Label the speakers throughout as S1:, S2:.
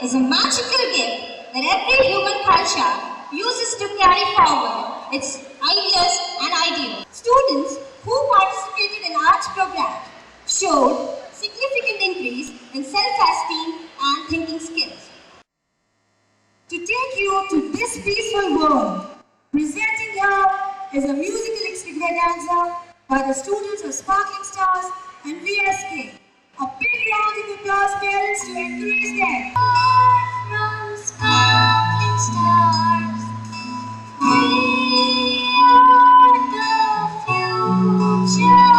S1: is a magical gift that every human culture uses to carry forward its ideas and ideals. Students who participated in arts programs showed significant increase in self-esteem and thinking skills. To take you to this peaceful world, presenting here is a musical extravaganza by the students of Sparkling Stars and VSK. A big round of applause, parents, to encourage them.
S2: From Sparkling Stars, we are the future.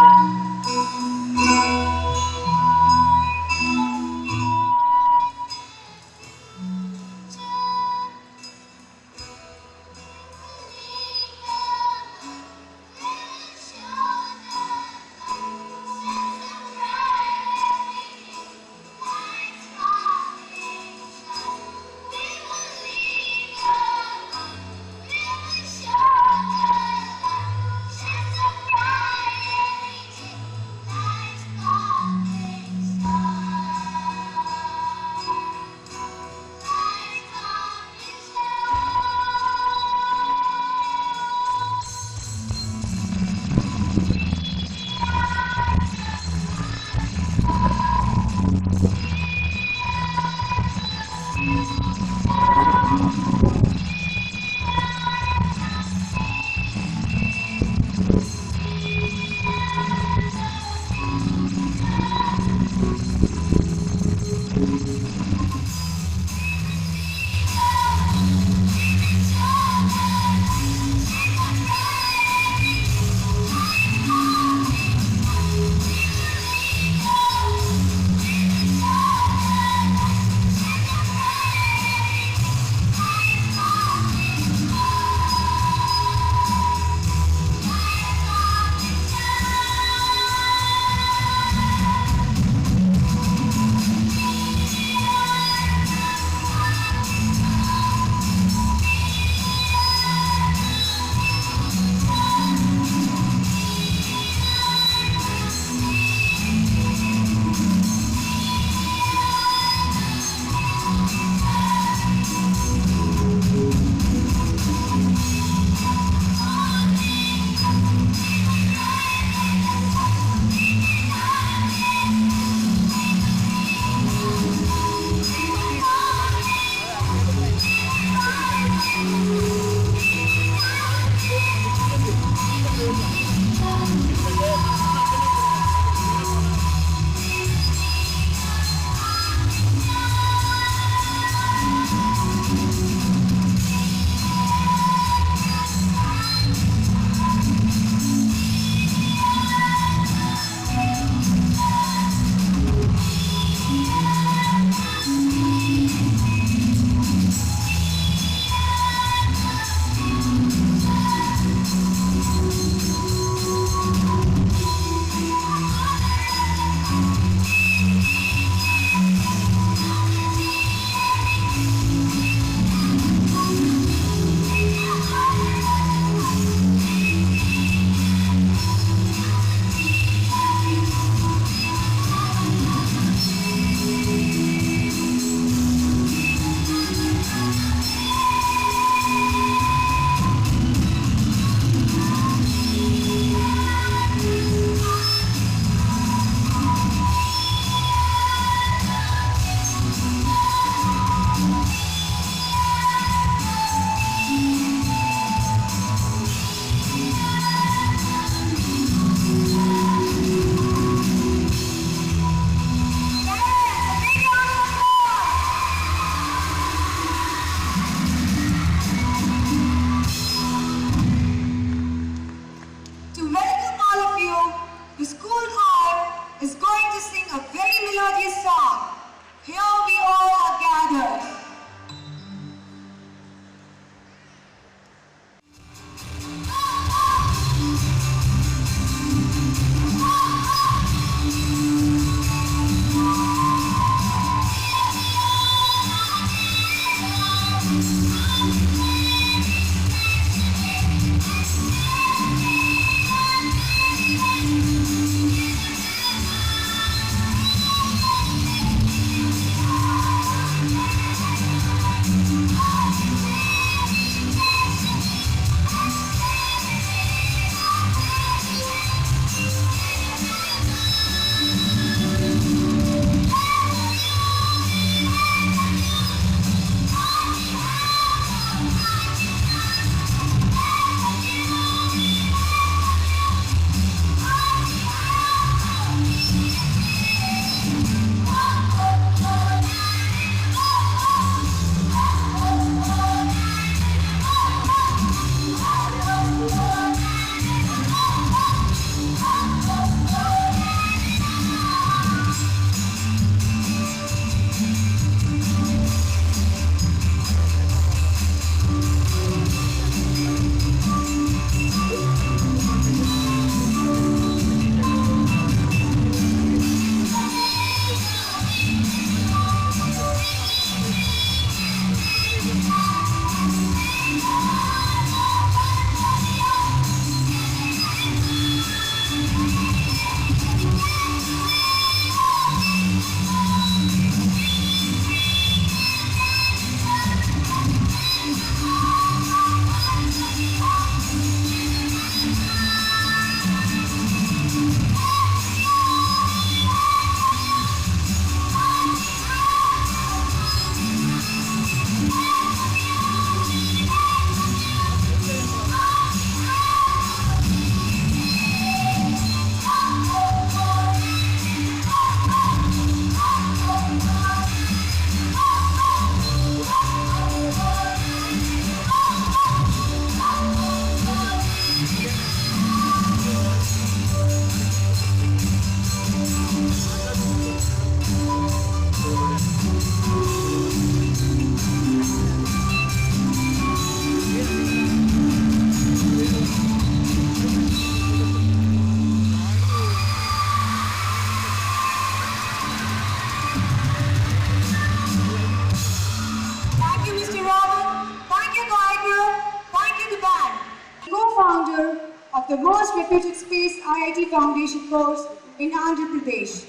S3: author of the most reputed Space IIT Foundation course in Andhra Pradesh.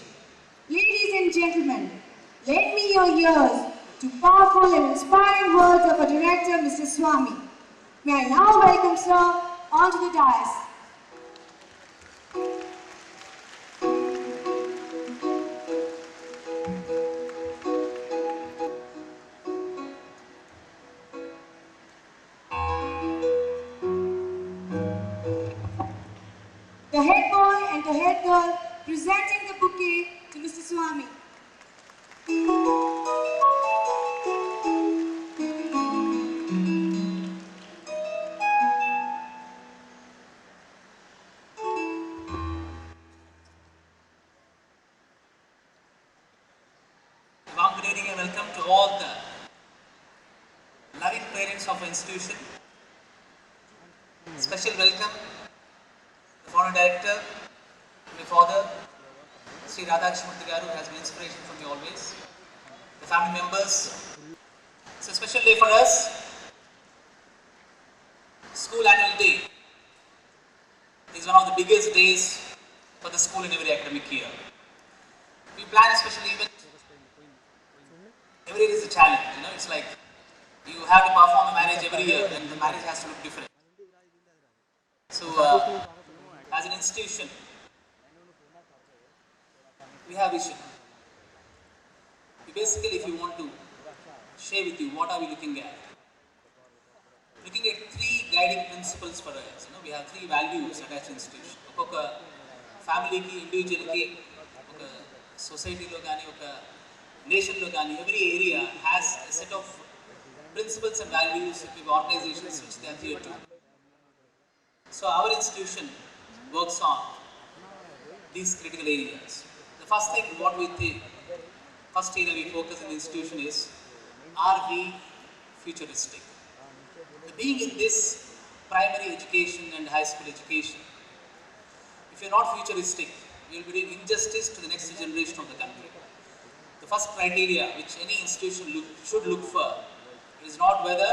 S3: Ladies and gentlemen, lend me your ears to powerful and inspiring words of our director, Mr. Swami. May I now welcome Sir onto the dais. The head boy and the head girl presenting the bouquet to Mr. Swami.
S4: Warm good evening and welcome to all the loving parents of our institution. Special welcome the former director, my father, Sri Radhakrishna Garu, has been inspiration for me always. The family members. It's a special day for us. School annual day is one of the biggest days for the school in every academic year. We plan a special event. Every year is a challenge, it's like you have to perform a marriage every year and the marriage has to look different. So, as an institution, we have vision. Basically, if you want to share with you, what are we looking at? Looking at three guiding principles for us. We have three values attached to institution. Oka family ki, individual ki, oka society lo gaani, oka nation lo gaani, every area has a set of principles and values with organizations which they adhere to. So our institution works on these critical areas. The first thing what we think, first area we focus in the institution is, are we futuristic? Being in this primary education and high school education, if you're not futuristic, you'll be doing injustice to the next generation of the country. The first criteria which any institution should look for is not whether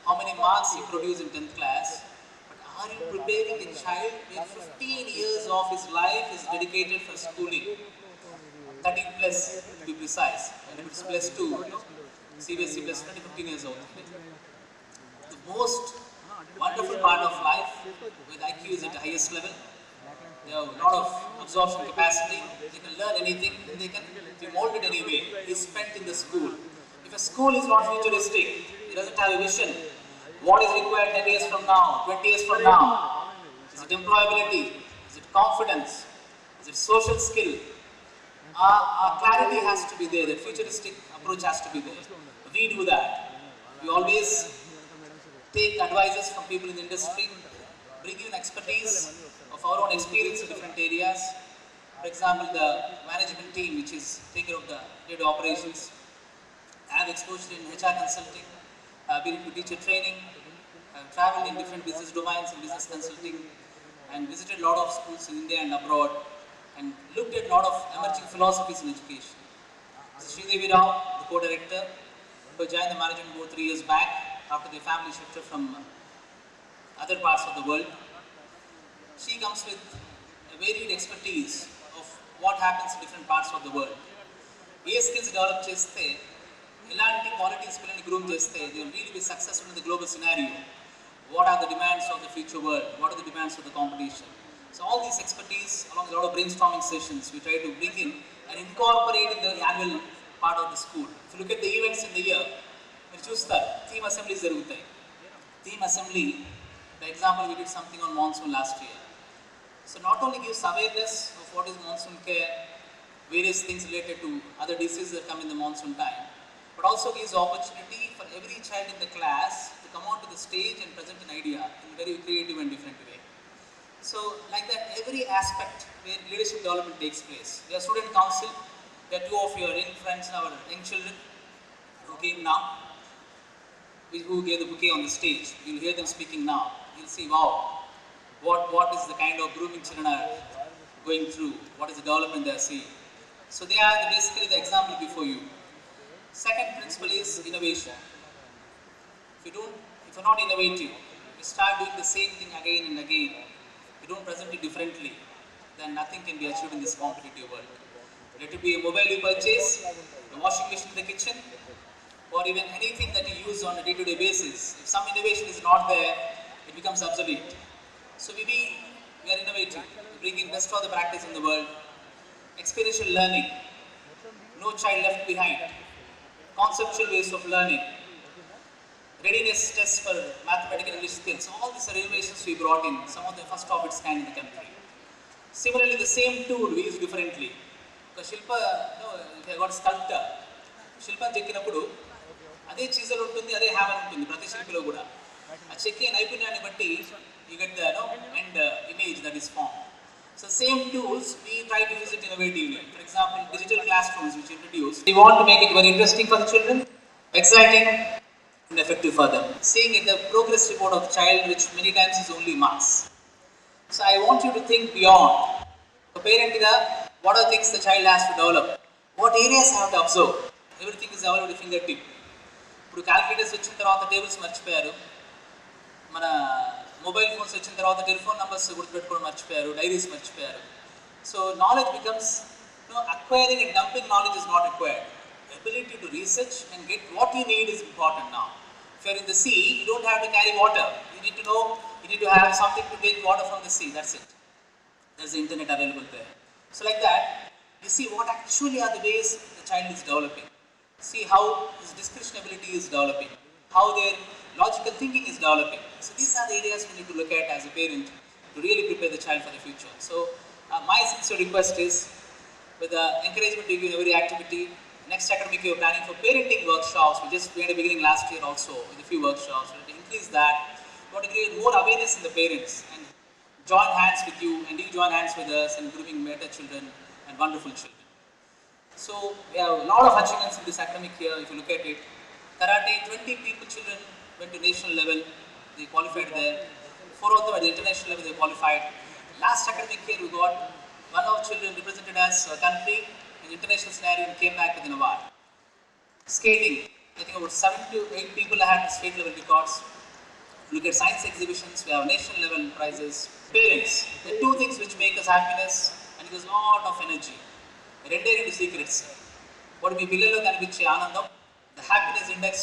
S4: how many marks you produce in 10th class, but are you preparing a child where 15 years of his life is dedicated for schooling, 13 plus to be precise, and if it's plus 2, CBSE plus 20, 15 years old. The most wonderful part of life, where the IQ is at the highest level, they have a lot of absorption capacity, they can learn anything, and they can be molded anyway, is spent in the school. If a school is not futuristic, it doesn't have a vision, what is required 10 years from now, 20 years from now? Is it employability? Is it confidence? Is it social skill? Our clarity has to be there, the futuristic approach has to be there. We do that. We always take advices from people in the industry, bring in expertise of our own experience in different areas. For example, the management team which is taking care of the day-to-day operations. I have exposure in HR consulting, I've been into teacher training, I've traveled in different business domains in business consulting and visited a lot of schools in India and abroad and looked at a lot of emerging philosophies in education. Sri Devi Rao, the co-director, who joined the management board 3 years back after their family shifted from other parts of the world. She comes with a varied expertise of what happens in different parts of the world. A skills develop చేస్తే ఎలాంటి qualities పిల్లల్ని groom చేస్తే they will really be successful in the global scenario. What are the demands of the future world? What are the demands of the competition? So all these expertise along with a lot of brainstorming sessions we try to bring in and incorporate in the annual part of the school. If you look at the events in the year, మీరు చూస్తారు theme assemblies జరుగుతాయి. Theme assembly, the example we did something on monsoon last year. So not only gives awareness of what is monsoon care, various things related to other diseases that come in the monsoon time, but also gives opportunity for every child in the class to come onto the stage and present an idea in a very creative and different way. So like that, every aspect where leadership development takes place. We have student council, there are two of your young friends, our young children who came now, who gave the bouquet on the stage. You'll hear them speaking now. You'll see, wow, what is the kind of grooming children are going through, what is the development they are seeing. So they are basically the example before you. Second principle is innovation. If you're not innovative, you start doing the same thing again and again, you don't present it differently, then nothing can be achieved in this competitive world. Let it be a mobile you purchase, a washing machine in the kitchen, or even anything that you use on a day-to-day basis. If some innovation is not there, it becomes obsolete. So we are innovating, bringing best of the practice in the world, experiential learning, no child left behind, conceptual ways of learning, readiness tests for mathematical English skills. All these are innovations we brought in, some of the first of its kind in the country. Similarly, the same tool we use differently. Because Shilpa, if I got a sculptor, Shilpa చెక్కినప్పుడు అదే చీజర్ ఉంటుంది, అదే hammer ఉంటుంది ప్రతి శిల్పిలో కూడా. ఆ చెక్కే నైపుణ్యాన్ని బట్టి you get the end image that is formed. So same tools, we try to use it innovatively. For example, digital classrooms which introduce. We want to make it very interesting for the children, exciting and effective for them. Seeing in the progress report of the child, which many times is only marks. So I want you to think beyond. For parent, what are things the child has to develop? What areas I have to observe? Everything is available at fingertip. ఇప్పుడు calculators వచ్చిన తర్వాత tables మర్చిపోయారు, మన mobile phones వచ్చిన తర్వాత telephone numbers గుర్తుపెట్టుకోవడం మర్చిపోయారు, diaries మర్చిపోయారు. So knowledge becomes acquiring and dumping knowledge is not required. The ability to research and get what you need is important now. If you are in the sea, you don't have to carry water. You need to know, you need to have something to take water from the sea. That's it. There's the internet available there. So like that, you see what actually are the ways the child is developing. See how his discretion ability is developing, how their logical thinking is developing. So these are the areas we need to look at as a parent to really prepare the child for the future. So my sincere request is, with the encouragement to give in every activity, next academic year planning for parenting workshops. We just made a beginning last year also with a few workshops. We want to increase that. We want to create more awareness in the parents and join hands with you, and you join hands with us in grooming better children and wonderful children. So we have a lot of achievements in this academic year. If you look at it, karate, 20 people, children went to national level. They qualified there. 4 of them at the international level they qualified. Last academic year we got one of children represented us a country in international scenario and came back with an award. Skating, I think about 7 to 8 people had state level records. Look at science exhibitions, we have national level prizes. Parents, the 2 things which make us happiness and give us a lot of energy. Rende secrets. What we below kanipiche anandam, the happiness index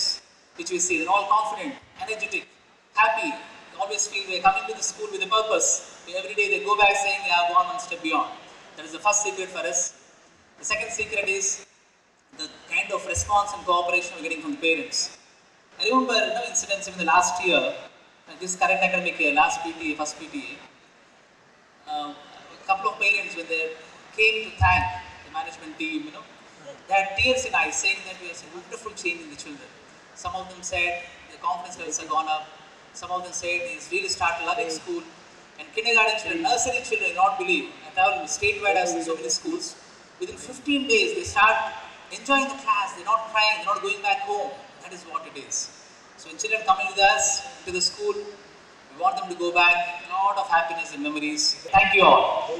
S4: which we see, they're all confident, energetic, happy. They always feel we are coming to the school with a purpose. Every day they go back saying they have gone one step beyond. That is the first secret for us. The second secret is the kind of response and cooperation we're getting from the parents. I remember incidents in the last year, this current academic year, last PTA, first PTA, a couple of parents when they came to thank the management team, they had tears in eyes saying that we have seen wonderful change in the children. Some of them said their confidence levels have gone up. Some of them said they really started loving school. And kindergarten children, nursery children, not believe. I travel statewide as so many schools. Within 15 days, they start enjoying the class. They're not crying. They're not going back home. That is what it is. So when children coming with us to the school, we want them to go back. A lot of happiness and memories. Thank you all.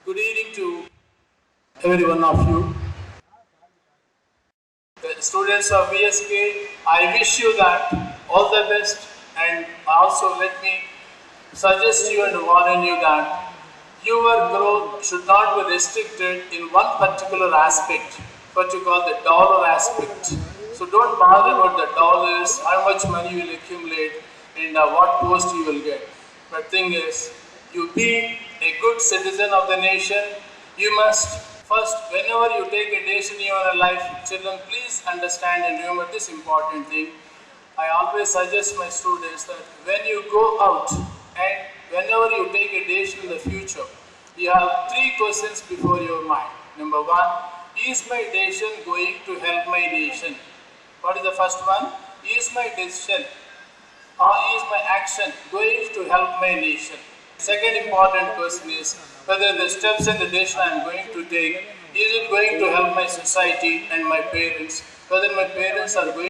S5: Good evening to every one of you. The students of VSK, I wish you that all the best, and also let me suggest you and warn you that your growth should not be restricted in one particular aspect, what you call the dollar aspect. So don't bother about the dollars, how much money you will accumulate, and what post you will get. But thing is, you be a good citizen of the nation. You must first, whenever you take a decision in your life, children, please understand and remember this important thing. I always suggest my students that when you go out and whenever you take a decision in the future, you have 3 questions before your mind. Number 1, is my decision going to help my nation? What is the first one? Is my decision or is my action going to help my nation? Second important question is whether the steps and the decision I am going to take, is it going to help my society and my parents? Whether my parents are going